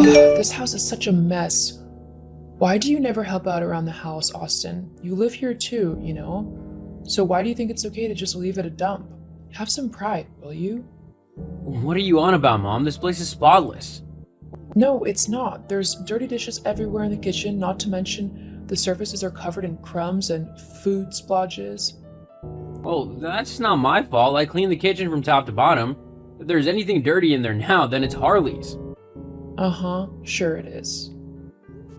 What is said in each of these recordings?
Ugh, this house is such a mess. Why do you never help out around the house, Austin? You live here too, you know? So why do you think it's okay to just leave it a dump? Have some pride, will you? What are you on about, Mom? This place is spotless. No, it's not. There's dirty dishes everywhere in the kitchen, not to mention the surfaces are covered in crumbs and food splodges. Well, that's not my fault. I cleaned the kitchen from top to bottom. If there's anything dirty in there now, then it's Harley's. Uh-huh, sure it is.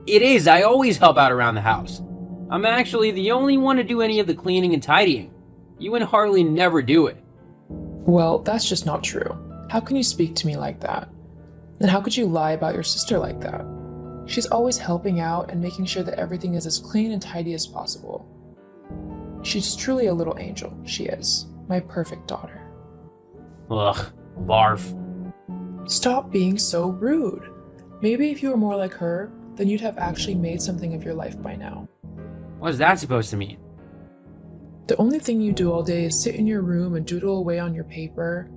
It is. I always help out around the house. I'm actually the only one to do any of the cleaning and tidying. You and Harley never do it. Well, that's just not true. How can you speak to me like that? And how could you lie about your sister like that? She's always helping out and making sure that everything is as clean and tidy as possible. She's truly a little angel, she is. My perfect daughter. Ugh, barf. Stop being so rude. Maybe if you were more like her, then you'd have actually made something of your life by now. What's that supposed to mean? The only thing you do all day is sit in your room and doodle away on your paper.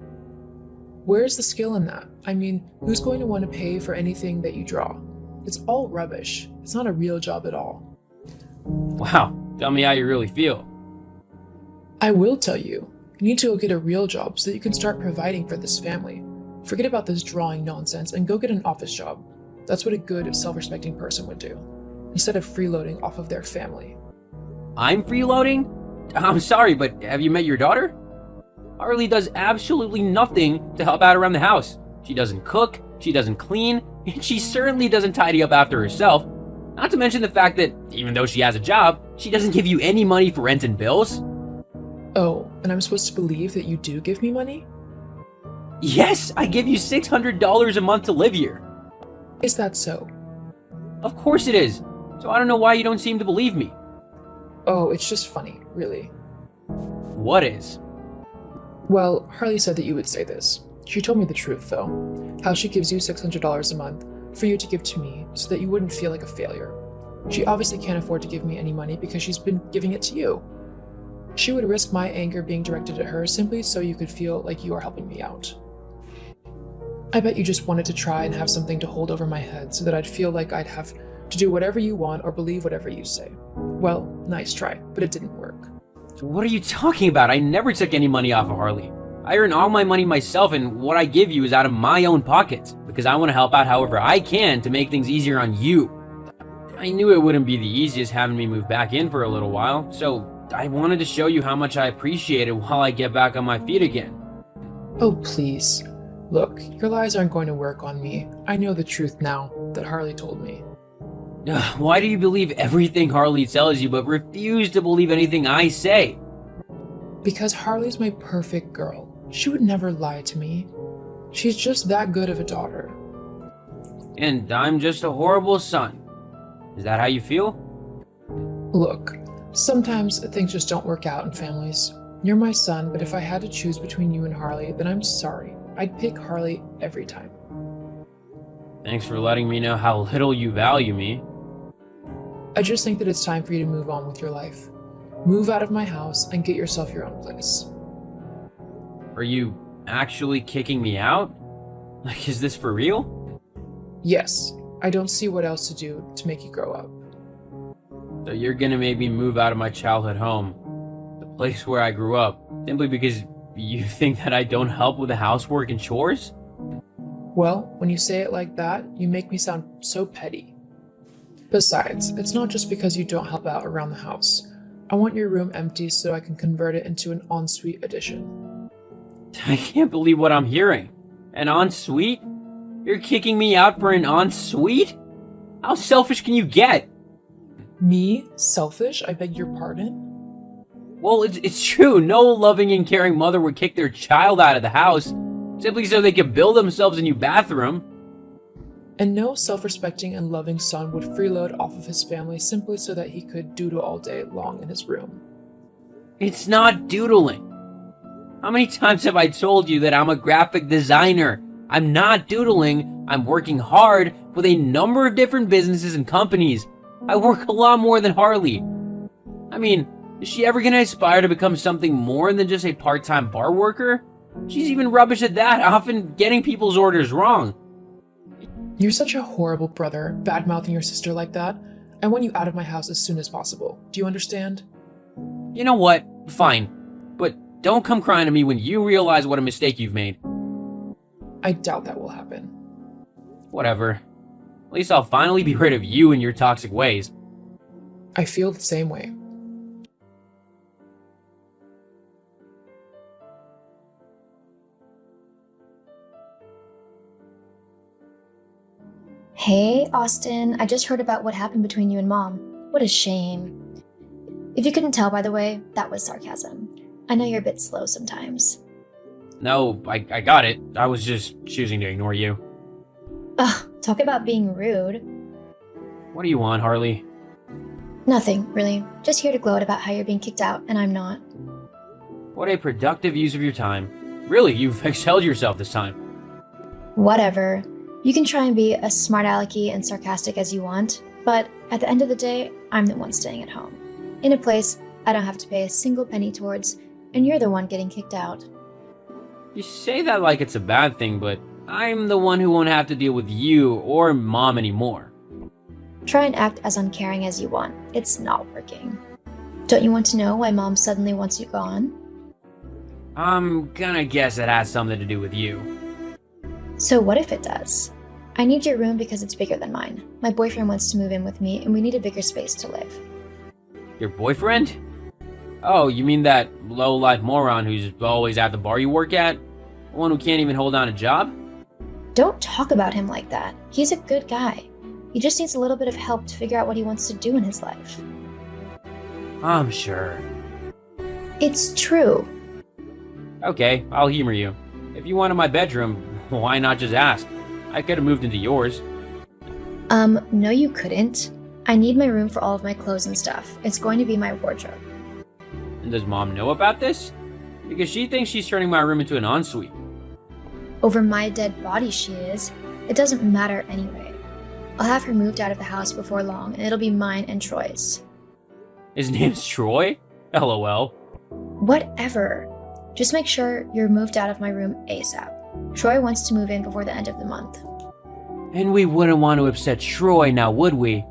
Where's the skill in that? I mean, who's going to want to pay for anything that you draw? It's all rubbish. It's not a real job at all. Wow, tell me how you really feel. I will tell you. You need to go get a real job so that you can start providing for this family. Forget about this drawing nonsense and go get an office job. That's what a good, self-respecting person would do, instead of freeloading off of their family. I'm freeloading? I'm sorry, but have you met your daughter? Harley does absolutely nothing to help out around the house. She doesn't cook, she doesn't clean, and she certainly doesn't tidy up after herself. Not to mention the fact that, even though she has a job, she doesn't give you any money for rent and bills. Oh, and I'm supposed to believe that you do give me money? Yes, I give you $600 a month to live here. Is that so? Of course it is. So I don't know why you don't seem to believe me. Oh, it's just funny, really. What is? Well, Harley said that you would say this. She told me the truth, though. How she gives you $600 a month for you to give to me so that you wouldn't feel like a failure. She obviously can't afford to give me any money because she's been giving it to you. She would risk my anger being directed at her simply so you could feel like you are helping me out. I bet you just wanted to try and have something to hold over my head so that I'd feel like I'd have to do whatever you want or believe whatever you say. Well, nice try, but it didn't work. What are you talking about? I never took any money off of Harley. I earn all my money myself, and what I give you is out of my own pockets, because I want to help out however I can to make things easier on you. I knew it wouldn't be the easiest having me move back in for a little while, so I wanted to show you how much I appreciate it while I get back on my feet again. Oh, please. Look, your lies aren't going to work on me. I know the truth now that Harley told me. Why do you believe everything Harley tells you but refuse to believe anything I say? Because Harley's my perfect girl. She would never lie to me. She's just that good of a daughter. And I'm just a horrible son. Is that how you feel? Look, sometimes things just don't work out in families. You're my son, but if I had to choose between you and Harley, then I'm sorry. I'd pick Harley every time. Thanks for letting me know how little you value me. I just think that it's time for you to move on with your life. Move out of my house and get yourself your own place. Are you actually kicking me out? Like, is this for real? Yes, I don't see what else to do to make you grow up. So you're gonna make me move out of my childhood home, the place where I grew up, simply because you think that I don't help with the housework and chores? Well, when you say it like that, you make me sound so petty. Besides, it's not just because you don't help out around the house. I want your room empty so I can convert it into an ensuite addition. I can't believe what I'm hearing. An ensuite? You're kicking me out for an ensuite? How selfish can you get? Me? Selfish? I beg your pardon? Well, it's true. No loving and caring mother would kick their child out of the house simply so they could build themselves a new bathroom. And no self-respecting and loving son would freeload off of his family simply so that he could doodle all day long in his room. It's not doodling. How many times have I told you that I'm a graphic designer? I'm not doodling. I'm working hard with a number of different businesses and companies. I work a lot more than Harley. I mean, is she ever gonna aspire to become something more than just a part-time bar worker? She's even rubbish at that, often getting people's orders wrong. You're such a horrible brother, bad-mouthing your sister like that. I want you out of my house as soon as possible. Do you understand? You know what? Fine. But don't come crying to me when you realize what a mistake you've made. I doubt that will happen. Whatever. At least I'll finally be rid of you and your toxic ways. I feel the same way. Hey, Austin, I just heard about what happened between you and Mom. What a shame. If you couldn't tell, by the way, that was sarcasm. I know you're a bit slow sometimes. No, I got it. I was just choosing to ignore you. Ugh, talk about being rude. What do you want, Harley? Nothing, really. Just here to gloat about how you're being kicked out, and I'm not. What a productive use of your time. Really, you've excelled yourself this time. Whatever. You can try and be as smart alecky and sarcastic as you want, but at the end of the day, I'm the one staying at home. In a place I don't have to pay a single penny towards, and you're the one getting kicked out. You say that like it's a bad thing, but I'm the one who won't have to deal with you or Mom anymore. Try and act as uncaring as you want. It's not working. Don't you want to know why Mom suddenly wants you gone? I'm gonna guess it has something to do with you. So what if it does? I need your room because it's bigger than mine. My boyfriend wants to move in with me and we need a bigger space to live. Your boyfriend? Oh, you mean that low-life moron who's always at the bar you work at? The one who can't even hold down a job? Don't talk about him like that. He's a good guy. He just needs a little bit of help to figure out what he wants to do in his life. I'm sure. It's true. Okay, I'll humor you. If you wanted my bedroom, why not just ask? I could have moved into yours. No you couldn't. I need my room for all of my clothes and stuff. It's going to be my wardrobe. And does Mom know about this? Because she thinks she's turning my room into an ensuite. Over my dead body she is. It doesn't matter anyway. I'll have her moved out of the house before long, and it'll be mine and Troy's. His name's Troy? LOL. Whatever. Just make sure you're moved out of my room ASAP. Troy wants to move in before the end of the month. And we wouldn't want to upset Troy now, would we?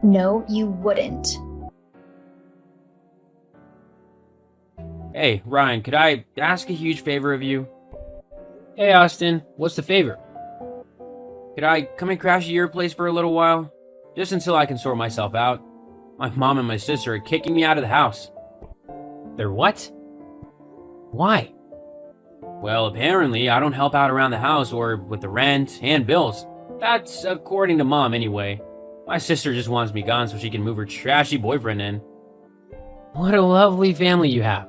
No, you wouldn't. Hey, Ryan, could I ask a huge favor of you? Hey, Austin, what's the favor? Could I come and crash at your place for a little while? Just until I can sort myself out. My mom and my sister are kicking me out of the house. They're what? Why? Well, apparently I don't help out around the house or with the rent and bills. That's according to Mom anyway. My sister just wants me gone so she can move her trashy boyfriend in. What a lovely family you have.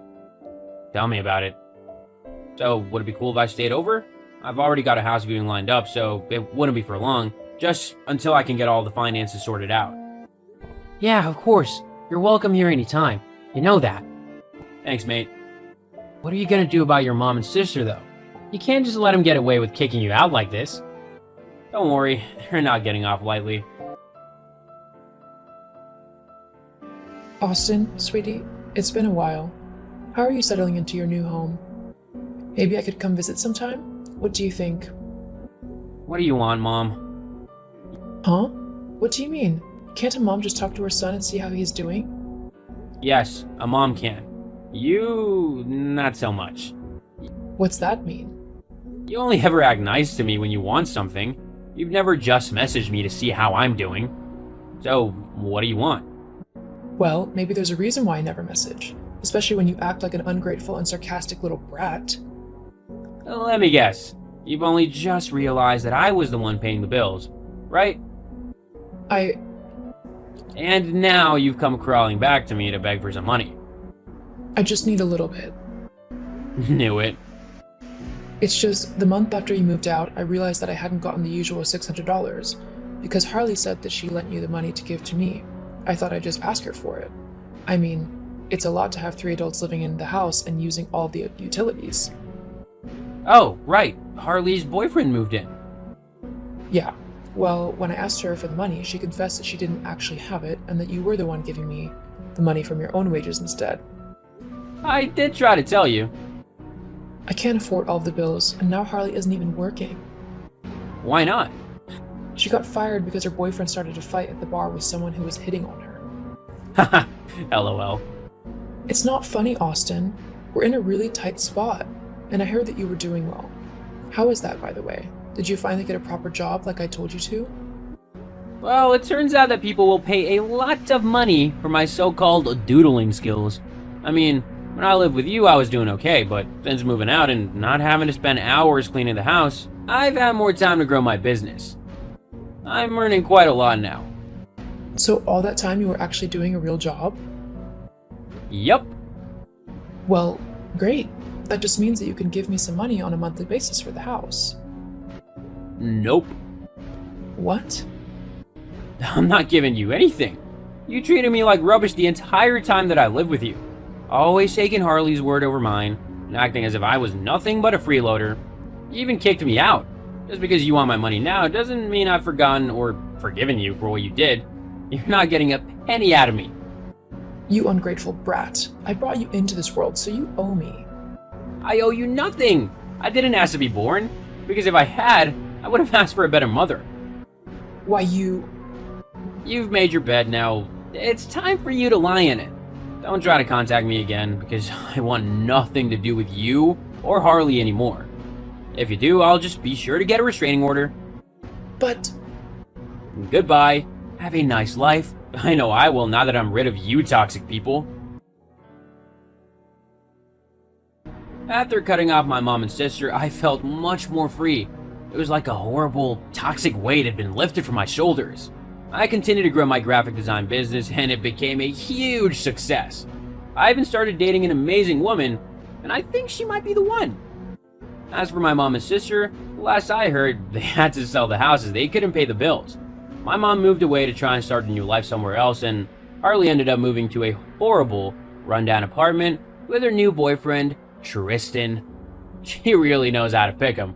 Tell me about it. So, would it be cool if I stayed over? I've already got a house viewing lined up, so it wouldn't be for long. Just until I can get all the finances sorted out. Yeah, of course. You're welcome here anytime. You know that. Thanks, mate. What are you gonna do about your mom and sister, though? You can't just let them get away with kicking you out like this. Don't worry, they're not getting off lightly. Austin, sweetie, it's been a while. How are you settling into your new home? Maybe I could come visit sometime? What do you think? What do you want, Mom? Huh? What do you mean? Can't a mom just talk to her son and see how he's doing? Yes, a mom can. You, not so much. What's that mean? You only ever act nice to me when you want something. You've never just messaged me to see how I'm doing. So, what do you want? Well, maybe there's a reason why I never message, especially when you act like an ungrateful and sarcastic little brat. Let me guess. You've only just realized that I was the one paying the bills, right? And now you've come crawling back to me to beg for some money. I just need a little bit. Knew it. It's just, the month after you moved out, I realized that I hadn't gotten the usual $600, because Harley said that she lent you the money to give to me. I thought I'd just ask her for it. I mean, it's a lot to have 3 adults living in the house and using all the utilities. Oh, right. Harley's boyfriend moved in. Yeah. Well, when I asked her for the money, she confessed that she didn't actually have it and that you were the one giving me the money from your own wages instead. I did try to tell you. I can't afford all of the bills, and now Harley isn't even working. Why not? She got fired because her boyfriend started a fight at the bar with someone who was hitting on her. Haha, lol. It's not funny, Austin. We're in a really tight spot, and I heard that you were doing well. How is that, by the way? Did you finally get a proper job like I told you to? Well, it turns out that people will pay a lot of money for my so-called doodling skills. I mean, when I lived with you, I was doing okay, but since moving out and not having to spend hours cleaning the house, I've had more time to grow my business. I'm earning quite a lot now. So all that time you were actually doing a real job? Yup. Well, great. That just means that you can give me some money on a monthly basis for the house. Nope. What? I'm not giving you anything. You treated me like rubbish the entire time that I lived with you. Always taking Harley's word over mine, and acting as if I was nothing but a freeloader. You even kicked me out. Just because you want my money now doesn't mean I've forgotten or forgiven you for what you did. You're not getting a penny out of me. You ungrateful brat. I brought you into this world, so you owe me. I owe you nothing. I didn't ask to be born, because if I had, I would have asked for a better mother. Why, You've made your bed now. It's time for you to lie in it. Don't try to contact me again, because I want nothing to do with you or Harley anymore. If you do, I'll just be sure to get a restraining order. But... Goodbye. Have a nice life. I know I will now that I'm rid of you toxic people. After cutting off my mom and sister, I felt much more free. It was like a horrible, toxic weight had been lifted from my shoulders. I continued to grow my graphic design business, and it became a huge success. I even started dating an amazing woman, and I think she might be the one. As for my mom and sister, the last I heard, they had to sell the house as they couldn't pay the bills. My mom moved away to try and start a new life somewhere else, and Harley ended up moving to a horrible, rundown apartment with her new boyfriend, Tristan. She really knows how to pick him.